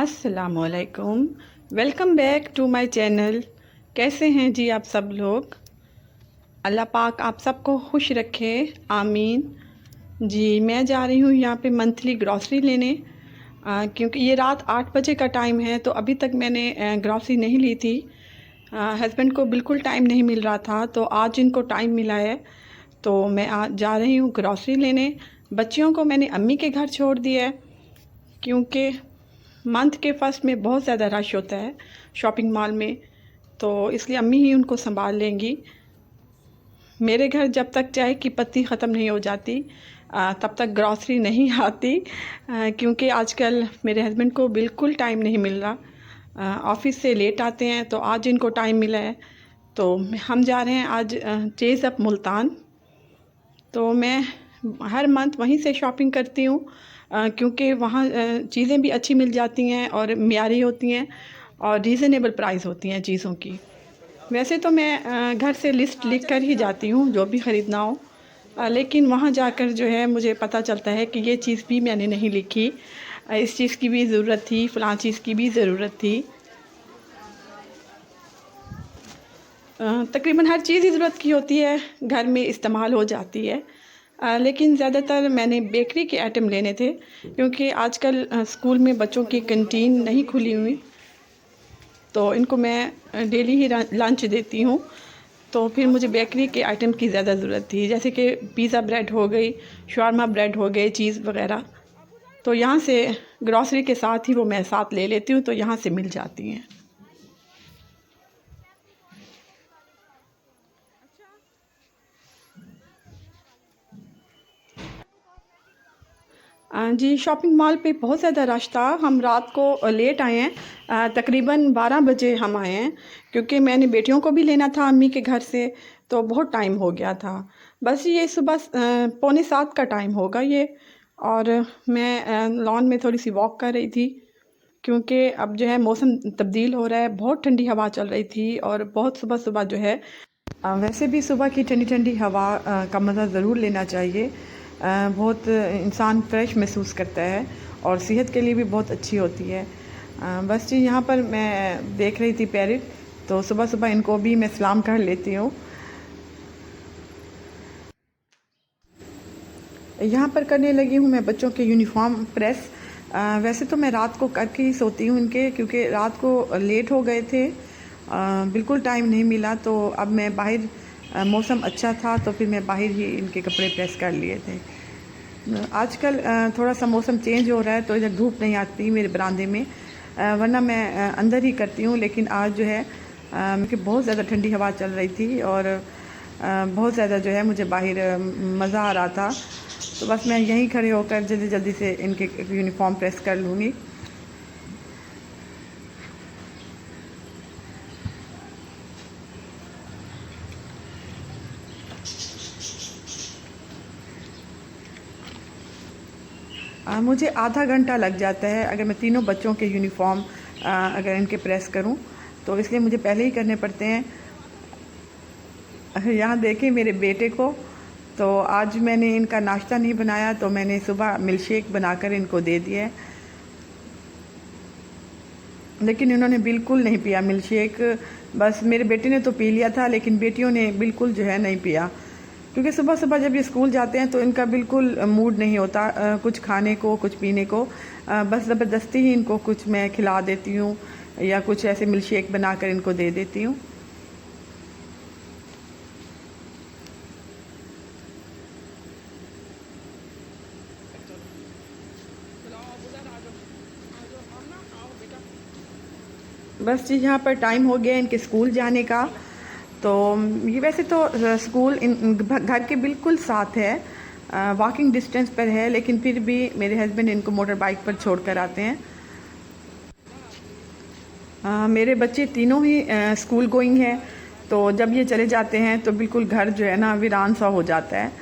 अस्सलामुअलैकुम। Welcome back to my channel. कैसे हैं जी आप सब लोग? अल्लाह पाक आप सबको खुश रखे, आमीन। जी मैं जा रही हूँ यहाँ पे मंथली ग्रॉसरी लेने, क्योंकि ये रात 8 बजे का टाइम है तो अभी तक मैंने ग्रॉसरी नहीं ली थी। हस्बैंड को बिल्कुल टाइम नहीं मिल रहा था तो आज इनको टाइम मिला है तो मैं आज जा रही हूँ ग्रॉसरी लेने। बच्चियों को मैंने अम्मी के घर छोड़ दिया है क्योंकि मंथ के फर्स्ट में बहुत ज़्यादा रश होता है शॉपिंग मॉल में, तो इसलिए अम्मी ही उनको संभाल लेंगी। मेरे घर जब तक चाय की पत्ती ख़त्म नहीं हो जाती तब तक ग्रॉसरी नहीं आती, क्योंकि आजकल मेरे हस्बैंड को बिल्कुल टाइम नहीं मिल रहा। ऑफ़िस से लेट आते हैं तो आज इनको टाइम मिला है तो हम जा रहे हैं आज चेज़ अप मुल्तान। तो मैं हर मंथ वहीं से शॉपिंग करती हूँ क्योंकि वहाँ चीज़ें भी अच्छी मिल जाती हैं और मियारी होती हैं और रीज़नेबल प्राइस होती हैं चीज़ों की। वैसे तो मैं घर से लिस्ट लिख कर ही जाती हूँ जो भी ख़रीदना हो, लेकिन वहाँ जाकर जो है मुझे पता चलता है कि ये चीज़ भी मैंने नहीं लिखी, इस चीज़ की भी ज़रूरत थी, फ़लाँ चीज़ की भी ज़रूरत थी। तकरीबन हर चीज़ ही ज़रूरत की होती है, घर में इस्तेमाल हो जाती है। लेकिन ज़्यादातर मैंने बेकरी के आइटम लेने थे क्योंकि आजकल स्कूल में बच्चों की कैंटीन नहीं खुली हुई, तो इनको मैं डेली ही लंच देती हूँ। तो फिर मुझे बेकरी के आइटम की ज़्यादा ज़रूरत थी, जैसे कि पिज़्ज़ा ब्रेड हो गई, शावरमा ब्रेड हो गए, चीज़ वगैरह। तो यहाँ से ग्रॉसरी के साथ ही वो मैं साथ ले लेती हूँ, तो यहाँ से मिल जाती हैं। जी शॉपिंग मॉल पे बहुत ज़्यादा रश था। हम रात को लेट आए हैं, तकरीबन 12 बजे हम आए हैं क्योंकि मैंने बेटियों को भी लेना था अम्मी के घर से, तो बहुत टाइम हो गया था। बस ये सुबह पौने 7 का टाइम होगा ये, और मैं लॉन में थोड़ी सी वॉक कर रही थी क्योंकि अब जो है मौसम तब्दील हो रहा है, बहुत ठंडी हवा चल रही थी और बहुत सुबह सुबह जो है वैसे भी सुबह की ठंडी ठंडी हवा का मज़ा ज़रूर लेना चाहिए। बहुत इंसान फ्रेश महसूस करता है और सेहत के लिए भी बहुत अच्छी होती है। बस जी यहाँ पर मैं देख रही थी पैरेट, तो सुबह सुबह इनको भी मैं सलाम कर लेती हूँ। यहाँ पर करने लगी हूँ मैं बच्चों के यूनिफॉर्म प्रेस। वैसे तो मैं रात को करके ही सोती हूँ इनके, क्योंकि रात को लेट हो गए थे, बिल्कुल टाइम नहीं मिला। तो अब मैं बाहर मौसम अच्छा था तो फिर मैं बाहर ही इनके कपड़े प्रेस कर लिए थे। आजकल थोड़ा सा मौसम चेंज हो रहा है तो इधर धूप नहीं आती मेरे बरामदे में, वरना मैं अंदर ही करती हूँ। लेकिन आज जो है क्योंकि बहुत ज़्यादा ठंडी हवा चल रही थी और बहुत ज़्यादा जो है मुझे बाहर मज़ा आ रहा था, तो बस मैं यहीं खड़े होकर जल्दी जल्दी से इनके यूनिफॉर्म प्रेस कर लूँगी। मुझे आधा घंटा लग जाता है अगर मैं तीनों बच्चों के यूनिफॉर्म अगर इनके प्रेस करूं, तो इसलिए मुझे पहले ही करने पड़ते हैं। यहाँ देखें मेरे बेटे को, तो आज मैंने इनका नाश्ता नहीं बनाया तो मैंने सुबह मिल्कशेक बनाकर इनको दे दिया है, लेकिन इन्होंने बिल्कुल नहीं पिया मिल्कशेक। बस मेरे बेटे ने तो पी लिया था लेकिन बेटियों ने बिल्कुल जो है नहीं पिया, क्योंकि सुबह सुबह जब ये स्कूल जाते हैं तो इनका बिल्कुल मूड नहीं होता कुछ खाने को, कुछ पीने को। बस ज़बरदस्ती ही इनको कुछ मैं खिला देती हूँ या कुछ ऐसे मिल्कशेक बनाकर इनको दे देती हूँ। बस जी यहाँ पर टाइम हो गया इनके स्कूल जाने का। तो ये वैसे तो स्कूल घर के बिल्कुल साथ है, वॉकिंग डिस्टेंस पर है, लेकिन फिर भी मेरे हस्बैंड इनको मोटर बाइक पर छोड़ कर आते हैं। मेरे बच्चे तीनों ही स्कूल गोइंग हैं, तो जब ये चले जाते हैं तो बिल्कुल घर जो है ना वीरान सा हो जाता है।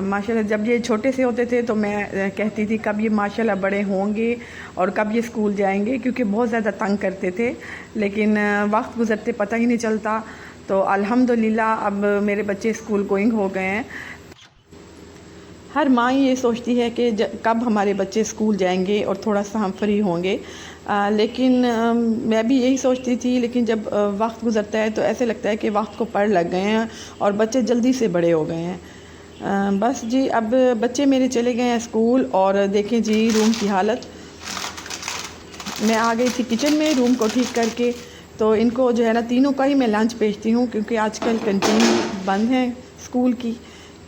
माशाल्लाह जब ये छोटे से होते थे तो मैं कहती थी कब ये माशाल्लाह बड़े होंगे और कब ये स्कूल जाएंगे, क्योंकि बहुत ज़्यादा तंग करते थे। लेकिन वक्त गुज़रते पता ही नहीं चलता, तो अल्हम्दुलिल्लाह अब मेरे बच्चे स्कूल गोइंग हो गए हैं। हर माँ ये सोचती है कि कब हमारे बच्चे स्कूल जाएंगे और थोड़ा सा हम फ्री होंगे। लेकिन मैं भी यही सोचती थी, लेकिन जब वक्त गुज़रता है तो ऐसे लगता है कि वक्त को पड़ लग गए हैं और बच्चे जल्दी से बड़े हो गए हैं। बस जी, अब बच्चे मेरे चले गए हैं स्कूल और देखें जी रूम की हालत। मैं आ गई थी किचन में रूम को ठीक करके। तो इनको जो है ना तीनों का ही मैं लंच भेजती हूँ, क्योंकि आजकल कैंटीन बंद है स्कूल की।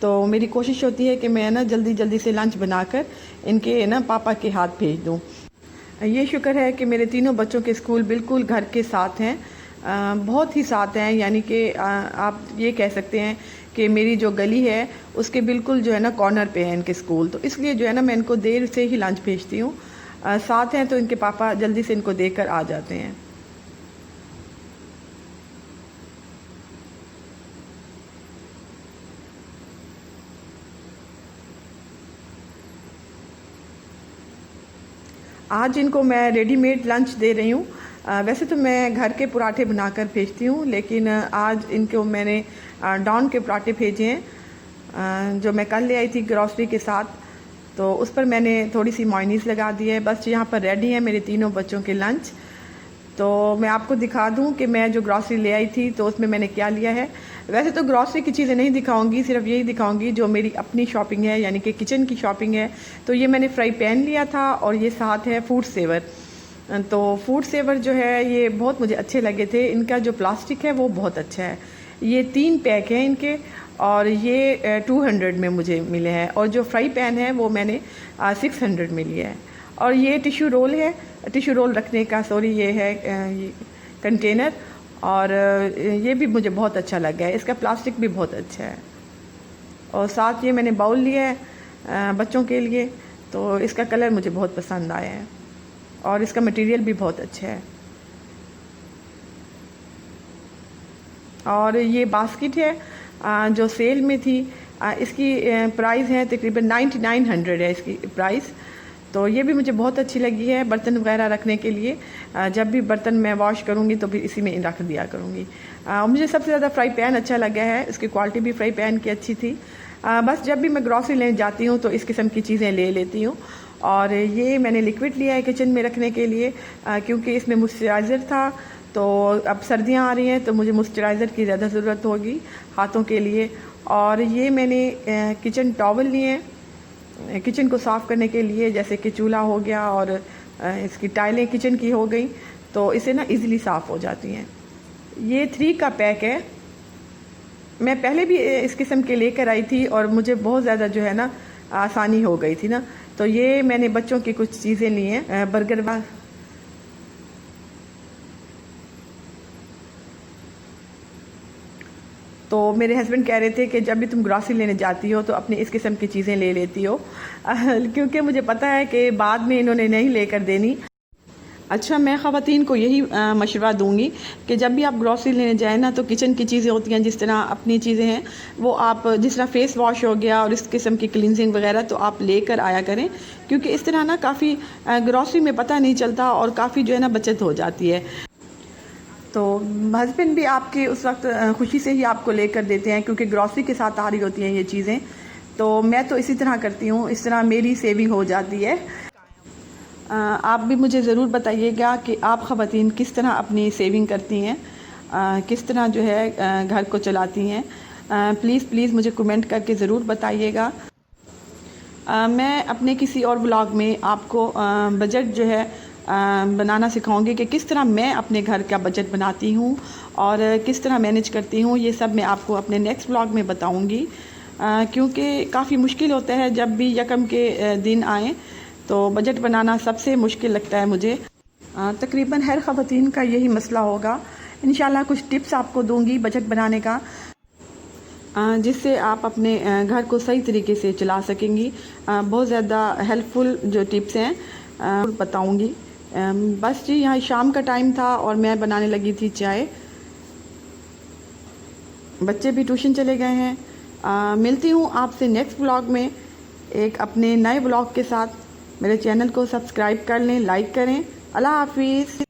तो मेरी कोशिश होती है कि मैं ना जल्दी जल्दी से लंच बनाकर इनके ना पापा के हाथ भेज दूँ। ये शुक्र है कि मेरे तीनों बच्चों के स्कूल बिल्कुल घर के साथ हैं, बहुत ही साथ हैं। यानी कि आप ये कह सकते हैं कि मेरी जो गली है उसके बिल्कुल जो है ना कॉर्नर पे है इनके स्कूल। तो इसलिए जो है ना मैं इनको देर से ही लंच भेजती हूँ। साथ हैं तो इनके पापा जल्दी से इनको देकर आ जाते हैं। आज इनको मैं रेडीमेड लंच दे रही हूँ। वैसे तो मैं घर के पराठे बनाकर भेजती हूँ, लेकिन आज इनको मैंने डॉन के पराठे भेजे हैं, जो मैं कल ले आई थी ग्रॉसरी के साथ। तो उस पर मैंने थोड़ी सी मायोनीज़ लगा दी है। बस यहाँ पर रेडी है मेरे तीनों बच्चों के लंच। तो मैं आपको दिखा दूं कि मैं जो ग्रॉसरी ले आई थी तो उसमें मैंने क्या लिया है। वैसे तो ग्रॉसरी की चीज़ें नहीं दिखाऊंगी, सिर्फ यही दिखाऊंगी जो मेरी अपनी शॉपिंग है, यानी कि किचन की शॉपिंग है। तो ये मैंने फ्राई पैन लिया था और ये साथ है फूड सेवर। तो फूड सेवर जो है ये बहुत मुझे अच्छे लगे थे। इनका जो प्लास्टिक है वो बहुत अच्छा है। ये 3 पैक हैं इनके और ये 200 में मुझे मिले हैं। और जो फ्राई पैन है वो मैंने 600 में लिया है। और ये टिश्यू रोल है, टिश्यू रोल रखने का ये है ये कंटेनर। और ये भी मुझे बहुत अच्छा लगा है, इसका प्लास्टिक भी बहुत अच्छा है। और साथ ये मैंने बाउल लिया है बच्चों के लिए। तो इसका कलर मुझे बहुत पसंद आया है और इसका मटेरियल भी बहुत अच्छा है। और ये बास्केट है जो सेल में थी। इसकी प्राइस है तकरीबन 9900 है इसकी प्राइस। तो ये भी मुझे बहुत अच्छी लगी है बर्तन वगैरह रखने के लिए। जब भी बर्तन मैं वॉश करूँगी तो फिर इसी में रख दिया करूँगी। मुझे सबसे ज़्यादा फ्राई पैन अच्छा लगा है, इसकी क्वालिटी भी फ्राई पैन की अच्छी थी। बस जब भी मैं ग्रॉसरी लेने जाती हूँ तो इस किस्म की चीज़ें ले लेती हूँ। और ये मैंने लिक्विड लिया है किचन में रखने के लिए, क्योंकि इसमें मॉइस्चराइज़र था। तो अब सर्दियाँ आ रही हैं तो मुझे मॉइस्चराइज़र की ज़्यादा ज़रूरत होगी हाथों के लिए। और ये मैंने किचन टॉवल लिए हैं किचन को साफ़ करने के लिए, जैसे कि चूल्हा हो गया और इसकी टाइलें किचन की हो गई, तो इसे ना इजीली साफ़ हो जाती हैं। ये 3 का पैक है। मैं पहले भी इस किस्म के लेकर आई थी और मुझे बहुत ज़्यादा जो है ना आसानी हो गई थी ना। तो ये मैंने बच्चों की कुछ चीज़ें ली हैं, बर्गर तो मेरे हस्बैंड कह रहे थे कि जब भी तुम ग्रॉसरी लेने जाती हो तो अपनी इस किस्म की चीज़ें ले लेती हो, क्योंकि मुझे पता है कि बाद में इन्होंने नहीं लेकर देनी। अच्छा, मैं ख़वातीन को यही मशवरा दूंगी कि जब भी आप ग्रॉसरी लेने जाएँ ना तो किचन की चीज़ें होती हैं, जिस तरह अपनी चीज़ें हैं वो आप जिस तरह फेस वॉश हो गया और इस किस्म की क्लिनजिंग वगैरह तो आप लेकर आया करें, क्योंकि इस तरह ना काफ़ी ग्रॉसरी में पता नहीं चलता और काफ़ी जो है ना बचत हो जाती है। तो हस्बैंड भी आपके उस वक्त खुशी से ही आपको लेकर देते हैं, क्योंकि ग्रॉसरी के साथ आ रही होती हैं ये चीज़ें। तो मैं तो इसी तरह करती हूँ, इस तरह मेरी सेविंग हो जाती है। आप भी मुझे ज़रूर बताइएगा कि आप ख़वातीन किस तरह अपनी सेविंग करती हैं, किस तरह जो है घर को चलाती हैं। प्लीज़ मुझे कमेंट करके ज़रूर बताइएगा। मैं अपने किसी और व्लॉग में आपको बजट जो है बनाना सिखाऊंगी कि किस तरह मैं अपने घर का बजट बनाती हूँ और किस तरह मैनेज करती हूँ। ये सब मैं आपको अपने नेक्स्ट व्लॉग में बताऊँगी, क्योंकि काफ़ी मुश्किल होता है जब भी यकम के दिन आए तो बजट बनाना सबसे मुश्किल लगता है मुझे। तकरीबन हर ख़वातीन का यही मसला होगा। इंशाल्लाह कुछ टिप्स आपको दूंगी बजट बनाने का, जिससे आप अपने घर को सही तरीके से चला सकेंगी। बहुत ज़्यादा हेल्पफुल जो टिप्स हैं बताऊंगी। बस जी, यहाँ शाम का टाइम था और मैं बनाने लगी थी चाय। बच्चे भी ट्यूशन चले गए हैं। मिलती हूँ आपसे नेक्स्ट व्लॉग में एक अपने नए व्लॉग के साथ। मेरे चैनल को सब्सक्राइब कर लें, लाइक करें। अल्लाह हाफिज़।